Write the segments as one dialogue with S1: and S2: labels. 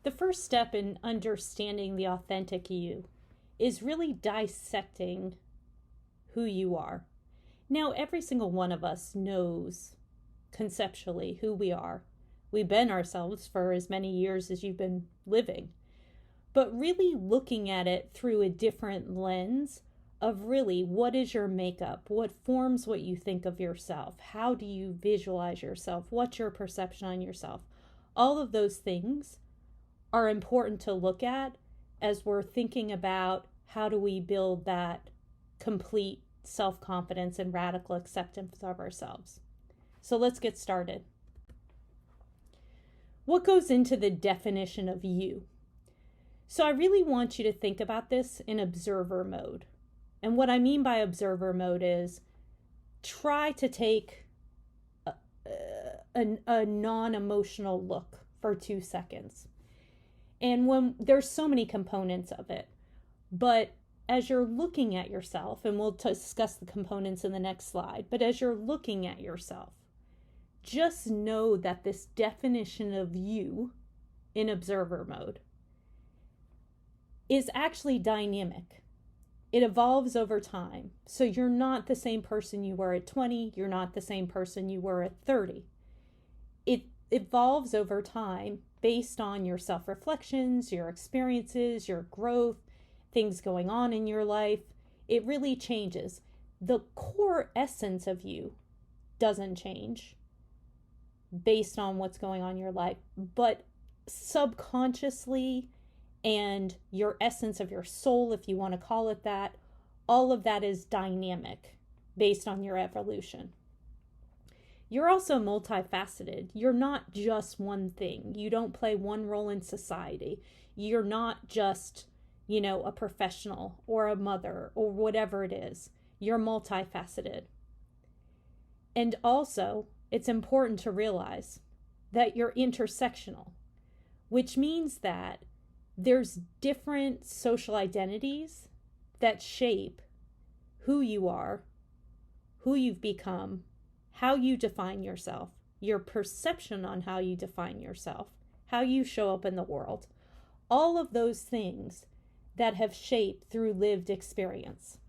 S1: The first step in understanding the authentic you is really dissecting who you are. Now, every single one of us knows conceptually who we are. We've been ourselves for as many years as you've been living. But really looking at it through a different lens of really what is your makeup? What forms what you think of yourself? How do you visualize yourself? What's your perception on yourself? All of those things are important to look at as we're thinking about how do we build that complete self-confidence and radical acceptance of ourselves. So let's get started. What goes into the definition of you? So I really want you to think about this in observer mode. And what I mean by observer mode is try to take a non-emotional look for 2 seconds. And when there's so many components of it, but as you're looking at yourself, and we'll discuss the components in the next slide, but as you're looking at yourself, just know that this definition of you in observer mode is actually dynamic. It evolves over time. So you're not the same person you were at 20. You're not the same person you were at 30. It evolves over time based on your self-reflections, your experiences, your growth, things going on in your life. It really changes. The core essence of you doesn't change based on what's going on in your life, but subconsciously and your essence of your soul, if you want to call it that, all of that is dynamic based on your evolution. You're also multifaceted. You're not just one thing. You don't play one role in society. You're not just, a professional or a mother or whatever it is. You're multifaceted. And also, it's important to realize that you're intersectional, which means that there's different social identities that shape who you are, who you've become, how you define yourself, your perception on how you define yourself, how you show up in the world, all of those things that have shaped through lived experience.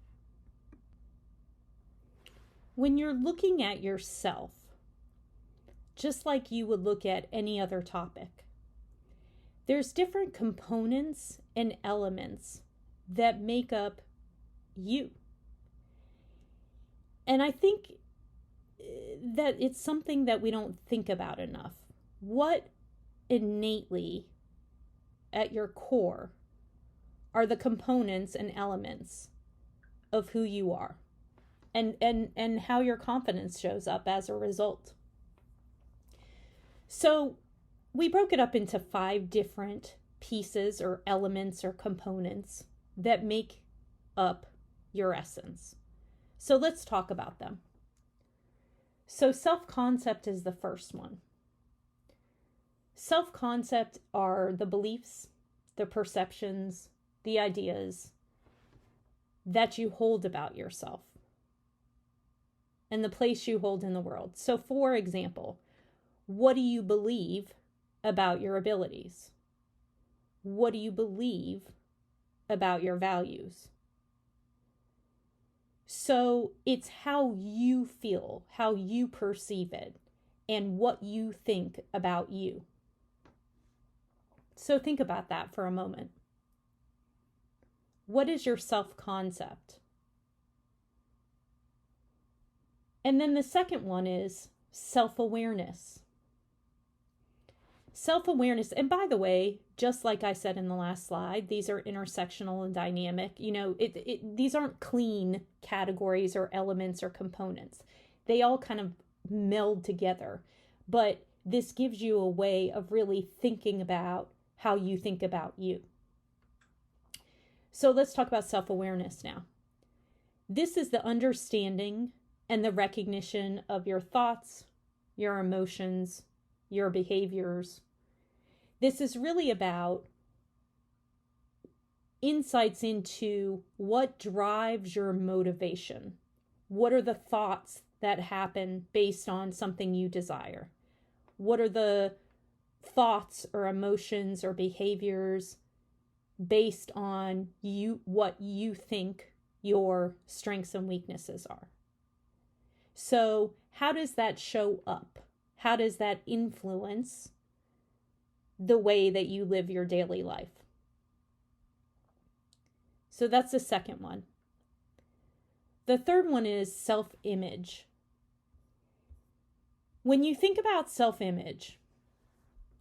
S1: When you're looking at yourself, just like you would look at any other topic, there's different components and elements that make up you. And I think that it's something that we don't think about enough. What innately at your core are the components and elements of who you are and how your confidence shows up as a result. So we broke it up into 5 different pieces or elements or components that make up your essence. So let's talk about them. So self-concept is the first one. Self-concept are the beliefs, the perceptions, the ideas that you hold about yourself and the place you hold in the world. So for example, what do you believe about your abilities? What do you believe about your values? So it's how you feel, how you perceive it, and what you think about you. So think about that for a moment. What is your self-concept? And then the second one is self-awareness. Self-awareness, and by the way, just like I said in the last slide, these are intersectional and dynamic. These aren't clean categories or elements or components. They all kind of meld together. But this gives you a way of really thinking about how you think about you. So let's talk about self-awareness now. This is the understanding and the recognition of your thoughts, your emotions, your behaviors. This is really about insights into what drives your motivation. What are the thoughts that happen based on something you desire? What are the thoughts or emotions or behaviors based on what you think your strengths and weaknesses are. So how does that show up? How does that influence the way that you live your daily life? So that's the second one. The third one is self-image. When you think about self-image,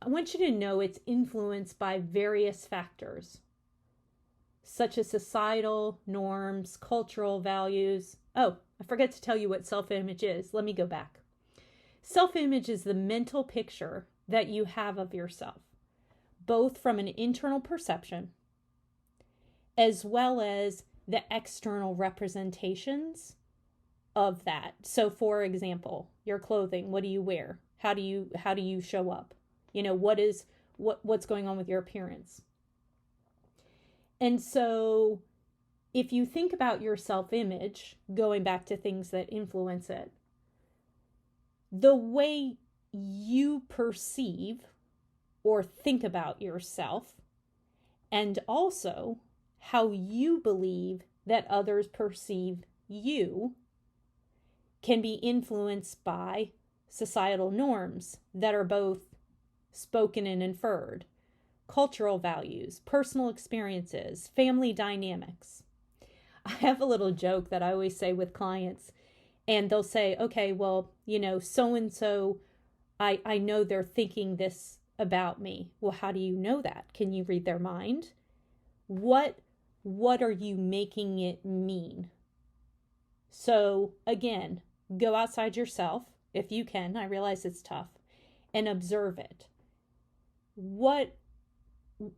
S1: I want you to know it's influenced by various factors, such as societal norms, cultural values. Oh, I forgot to tell you what self-image is. Let me go back. Self-image is the mental picture that you have of yourself, both from an internal perception as well as the external representations of that. So for example, your clothing, what do you wear? How do you show up? What's going on with your appearance? And so if you think about your self-image, going back to things that influence it, the way you perceive or think about yourself, and also how you believe that others perceive you, can be influenced by societal norms that are both spoken and inferred, cultural values, personal experiences, family dynamics. I have a little joke that I always say with clients, and they'll say, okay, well, so-and-so, I know they're thinking this about me. Well, how do you know that? Can you read their mind? What are you making it mean? So again, go outside yourself if you can. I realize it's tough, and observe it.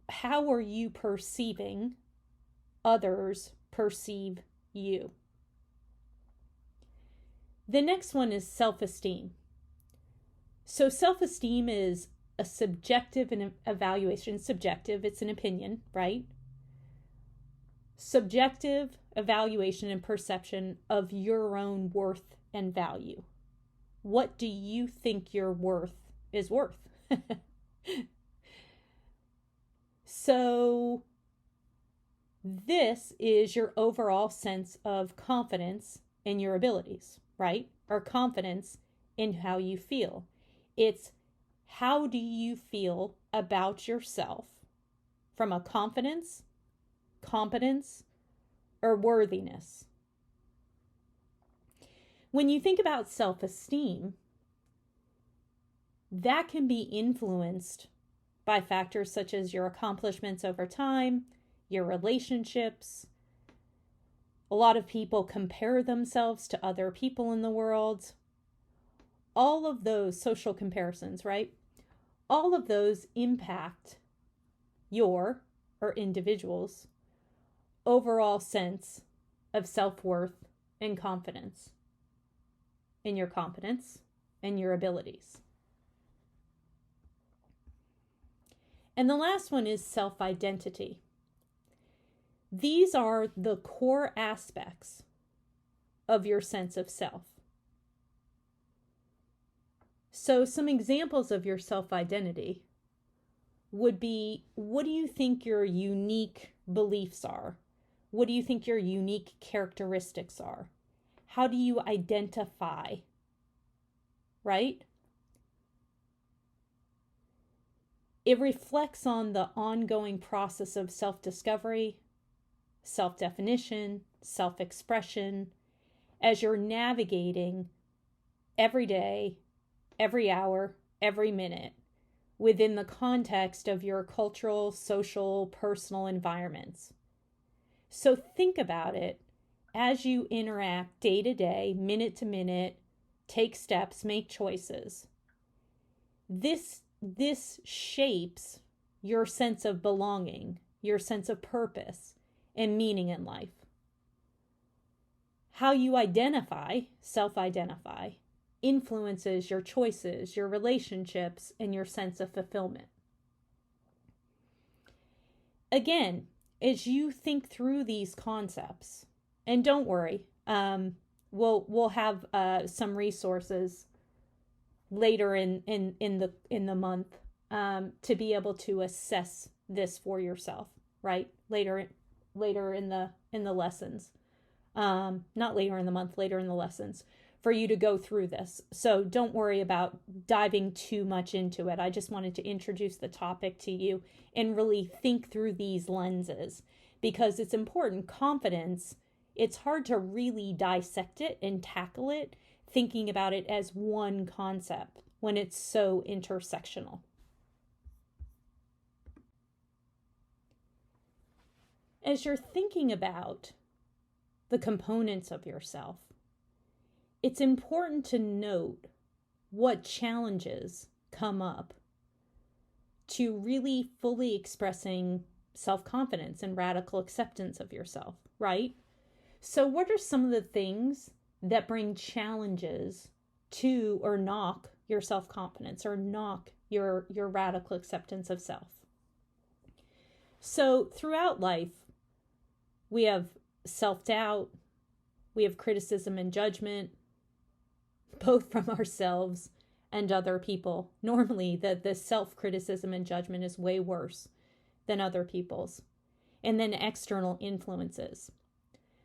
S1: How are you perceiving others perceive you? The next one is self-esteem. So self-esteem is a subjective evaluation. Subjective, it's an opinion, right? Subjective evaluation and perception of your own worth and value. What do you think your worth is worth? So this is your overall sense of confidence in your abilities, right? Or confidence in how you feel. It's how do you feel about yourself from a confidence, competence, or worthiness. When you think about self-esteem, that can be influenced by factors such as your accomplishments over time, your relationships. A lot of people compare themselves to other people in the world. All of those social comparisons, right? All of those impact your, or individuals' overall sense of self-worth and confidence in your competence and your abilities. And the last one is self-identity. These are the core aspects of your sense of self. So some examples of your self-identity would be, what do you think your unique beliefs are? What do you think your unique characteristics are? How do you identify, right? It reflects on the ongoing process of self-discovery, self-definition, self-expression, as you're navigating every day, every hour, every minute, within the context of your cultural, social, personal environments. So think about it as you interact day to day, minute to minute, take steps, make choices. This shapes your sense of belonging, your sense of purpose and meaning in life. How you identify, self-identify, influences your choices, your relationships, and your sense of fulfillment. Again, as you think through these concepts, and don't worry, we'll have some resources later in the month to be able to assess this for yourself, right? Later in the lessons, not later in the month, later in the lessons, for you to go through this. So don't worry about diving too much into it. I just wanted to introduce the topic to you and really think through these lenses, because it's important. Confidence, it's hard to really dissect it and tackle it, thinking about it as one concept when it's so intersectional. As you're thinking about the components of yourself, it's important to note what challenges come up to really fully expressing self-confidence and radical acceptance of yourself, right? So what are some of the things that bring challenges to or knock your self-confidence or knock your radical acceptance of self? So throughout life, we have self-doubt, we have criticism and judgment, both from ourselves and other people. Normally, the self-criticism and judgment is way worse than other people's. And then external influences.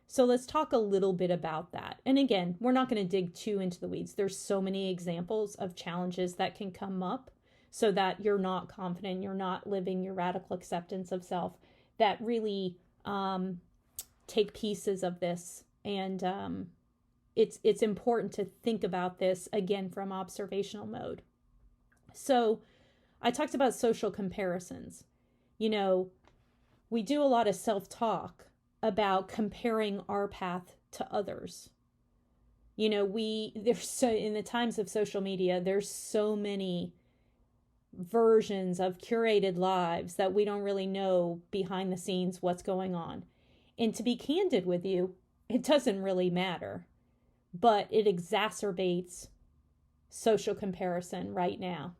S1: So let's talk a little bit about that. And again, we're not going to dig too into the weeds. There's so many examples of challenges that can come up so that you're not confident, you're not living your radical acceptance of self, that really take pieces of this. And it's important to think about this, again, from observational mode. So I talked about social comparisons. You know, we do a lot of self-talk about comparing our path to others. You know, there's so, in the times of social media, there's so many versions of curated lives that we don't really know behind the scenes what's going on. And to be candid with you, it doesn't really matter, but it exacerbates social comparison right now.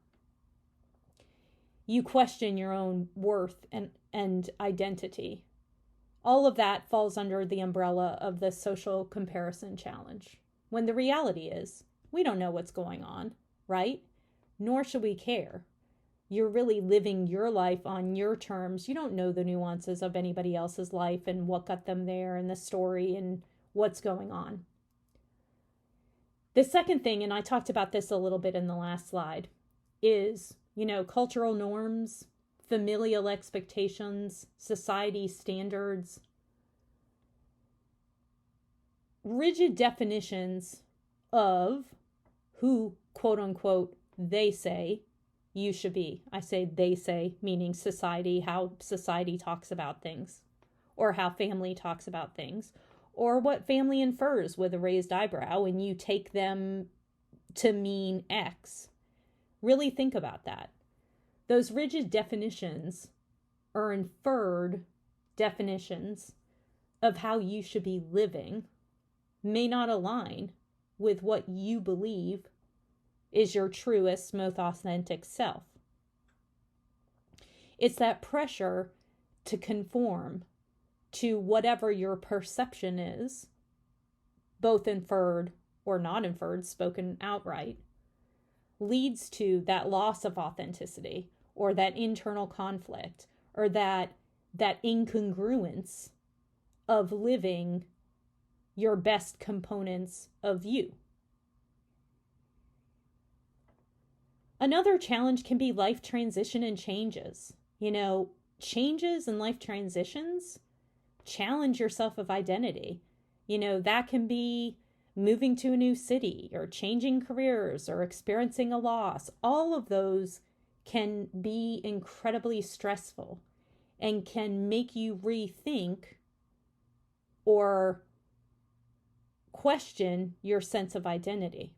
S1: You question your own worth and identity. All of that falls under the umbrella of the social comparison challenge. When the reality is, we don't know what's going on, right? Nor should we care. You're really living your life on your terms. You don't know the nuances of anybody else's life and what got them there and the story and what's going on. The second thing, and I talked about this a little bit in the last slide, is, you know, cultural norms, familial expectations, society standards, rigid definitions of who, quote unquote, they say you should be. I say they say, meaning society, how society talks about things, or how family talks about things, or what family infers with a raised eyebrow, and you take them to mean X. Really think about that. Those rigid definitions are inferred definitions of how you should be living may not align with what you believe is your truest, most authentic self. It's that pressure to conform to whatever your perception is, both inferred or not inferred, spoken outright, leads to that loss of authenticity, or that internal conflict, or that incongruence of living your best components of you. Another challenge can be life transition and changes. You know, changes and life transitions challenge your sense of identity. You know, that can be moving to a new city, or changing careers, or experiencing a loss. All of those can be incredibly stressful and can make you rethink or question your sense of identity.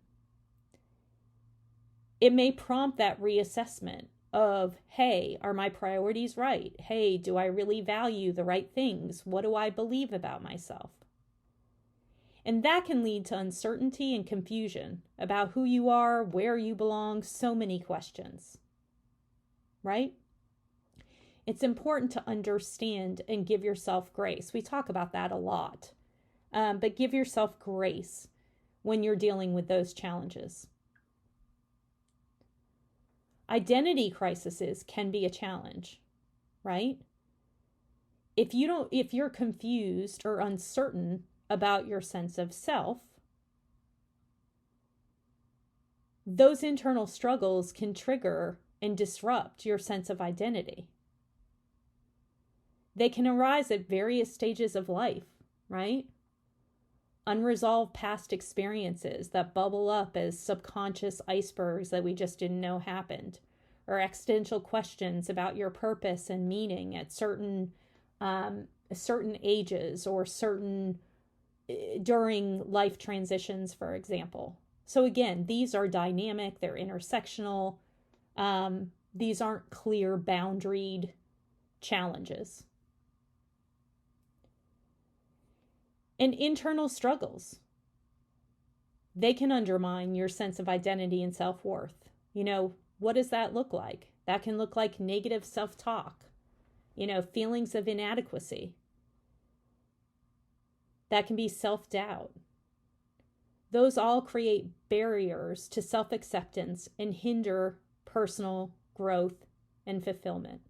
S1: It may prompt that reassessment of, hey, are my priorities right? Hey, do I really value the right things? What do I believe about myself? And that can lead to uncertainty and confusion about who you are, where you belong, so many questions, right? It's important to understand and give yourself grace. We talk about that a lot, but give yourself grace when you're dealing with those challenges. Identity crises can be a challenge, right? If you're confused or uncertain about your sense of self, those internal struggles can trigger and disrupt your sense of identity. They can arise at various stages of life, right? Unresolved past experiences that bubble up as subconscious icebergs that we just didn't know happened, or existential questions about your purpose and meaning at certain ages or during life transitions, for example. So again, these are dynamic, they're intersectional. These aren't clear boundaried challenges. And internal struggles, they can undermine your sense of identity and self-worth. What does that look like? That can look like negative self-talk, feelings of inadequacy. That can be self-doubt. Those all create barriers to self-acceptance and hinder personal growth and fulfillment.